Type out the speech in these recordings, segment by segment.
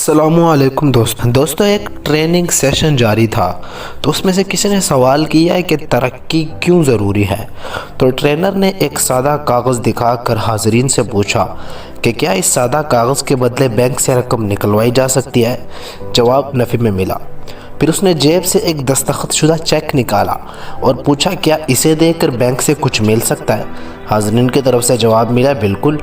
السلام علیکم دوستوں ایک ٹریننگ سیشن جاری تھا تو اس میں سے کسی نے سوال کیا ہے کہ ترقی کیوں ضروری ہے۔ تو ٹرینر نے ایک سادہ کاغذ دکھا کر حاضرین سے پوچھا کہ کیا اس سادہ کاغذ کے بدلے بینک سے رقم نکلوائی جا سکتی ہے؟ جواب نفی میں ملا۔ پھر اس نے جیب سے ایک دستخط شدہ چیک نکالا اور پوچھا کیا اسے دے کر بینک سے کچھ مل سکتا ہے؟ حاضرین کی طرف سے جواب ملا بالکل۔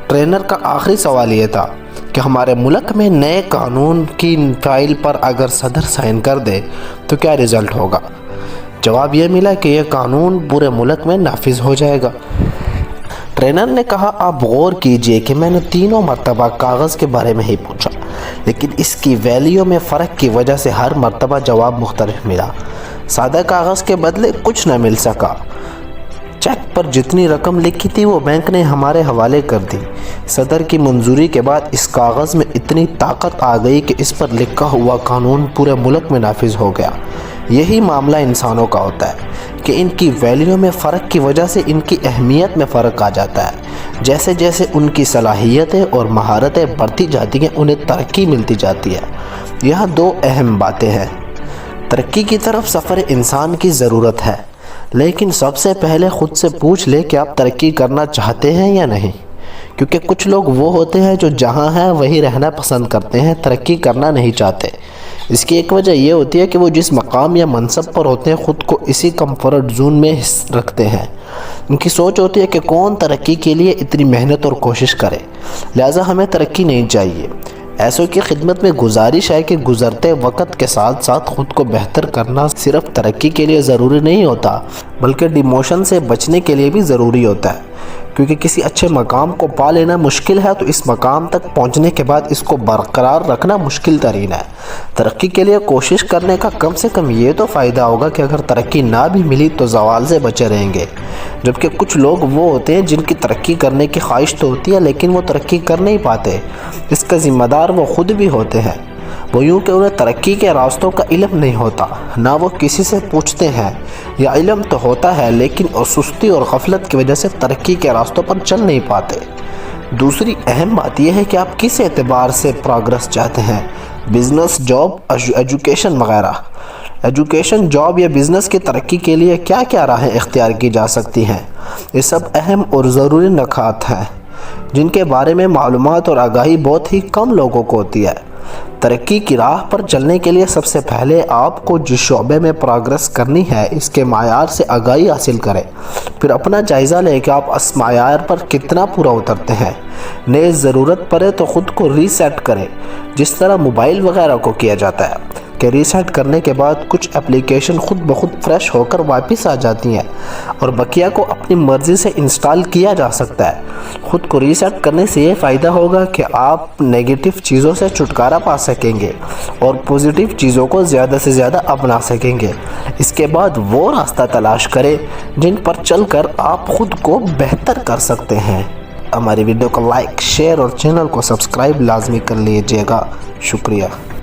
ٹرینر کا آخری سوال یہ تھا کہ ہمارے ملک میں نئے قانون کی فائل پر اگر صدر سائن کر دے تو کیا رزلٹ ہوگا؟ جواب یہ ملا کہ یہ قانون پورے ملک میں نافذ ہو جائے گا۔ ٹرینر نے کہا آپ غور کیجئے کہ میں نے تینوں مرتبہ کاغذ کے بارے میں ہی پوچھا، لیکن اس کی ویلیو میں فرق کی وجہ سے ہر مرتبہ جواب مختلف ملا۔ سادہ کاغذ کے بدلے کچھ نہ مل سکا۔ چیک پر جتنی رقم لکھی تھی وہ بینک نے ہمارے حوالے کر دی۔ صدر کی منظوری کے بعد اس کاغذ میں اتنی طاقت آ گئی کہ اس پر لکھا ہوا قانون پورے ملک میں نافذ ہو گیا۔ یہی معاملہ انسانوں کا ہوتا ہے کہ ان کی ویلیو میں فرق کی وجہ سے ان کی اہمیت میں فرق آ جاتا ہے۔ جیسے جیسے ان کی صلاحیتیں اور مہارتیں بڑھتی جاتی ہیں انہیں ترقی ملتی جاتی ہے۔ یہاں دو اہم باتیں ہیں۔ ترقی کی طرف سفر انسان کی ضرورت ہے، لیکن سب سے پہلے خود سے پوچھ لے کہ آپ ترقی کرنا چاہتے ہیں یا نہیں، کیونکہ کچھ لوگ وہ ہوتے ہیں جو جہاں ہیں وہیں رہنا پسند کرتے ہیں، ترقی کرنا نہیں چاہتے۔ اس کی ایک وجہ یہ ہوتی ہے کہ وہ جس مقام یا منصب پر ہوتے ہیں خود کو اسی کمفرٹ زون میں رکھتے ہیں۔ ان کی سوچ ہوتی ہے کہ کون ترقی کے لیے اتنی محنت اور کوشش کرے، لہٰذا ہمیں ترقی نہیں چاہیے۔ ایسوں کی خدمت میں گزارش ہے کہ گزرتے وقت کے ساتھ ساتھ خود کو بہتر کرنا صرف ترقی کے لیے ضروری نہیں ہوتا، بلکہ ڈیموشن سے بچنے کے لیے بھی ضروری ہوتا ہے، کیونکہ کسی اچھے مقام کو پا لینا مشکل ہے تو اس مقام تک پہنچنے کے بعد اس کو برقرار رکھنا مشکل ترین ہے۔ ترقی کے لیے کوشش کرنے کا کم سے کم یہ تو فائدہ ہوگا کہ اگر ترقی نہ بھی ملی تو زوال سے بچے رہیں گے، جبکہ کچھ لوگ وہ ہوتے ہیں جن کی ترقی کرنے کی خواہش تو ہوتی ہے لیکن وہ ترقی کر نہیں پاتے۔ اس کا ذمہ دار وہ خود بھی ہوتے ہیں، وہ یوں کہ انہیں ترقی کے راستوں کا علم نہیں ہوتا، نہ وہ کسی سے پوچھتے ہیں، یا علم تو ہوتا ہے لیکن سستی اور غفلت کی وجہ سے ترقی کے راستوں پر چل نہیں پاتے۔ دوسری اہم بات یہ ہے کہ آپ کس اعتبار سے پروگرس چاہتے ہیں، بزنس، جاب، ایجوکیشن وغیرہ۔ ایجوکیشن، جاب یا بزنس کی ترقی کے لیے کیا کیا راہیں اختیار کی جا سکتی ہیں؟ یہ سب اہم اور ضروری نکات ہیں جن کے بارے میں معلومات اور آگاہی بہت ہی کم لوگوں کو ہوتی ہے۔ ترقی کی راہ پر چلنے کے لیے سب سے پہلے آپ کو جس شعبے میں پروگرس کرنی ہے اس کے معیار سے آگاہی حاصل کریں، پھر اپنا جائزہ لیں کہ آپ اس معیار پر کتنا پورا اترتے ہیں۔ نیز ضرورت پڑے تو خود کو ریسیٹ کریں، جس طرح موبائل وغیرہ کو کیا جاتا ہے کہ ریسیٹ کرنے کے بعد کچھ اپلیکیشن خود بخود فریش ہو کر واپس آ جاتی ہیں اور بقیہ کو اپنی مرضی سے انسٹال کیا جا سکتا ہے۔ خود کو ریسیٹ کرنے سے یہ فائدہ ہوگا کہ آپ نیگیٹو چیزوں سے چھٹکارا پا سکیں گے اور پوزیٹیو چیزوں کو زیادہ سے زیادہ اپنا سکیں گے۔ اس کے بعد وہ راستہ تلاش کریں جن پر چل کر آپ خود کو بہتر کر سکتے ہیں۔ ہماری ویڈیو کو لائک، شیئر اور چینل کو سبسکرائب لازمی کر لیجیے گا۔ شکریہ۔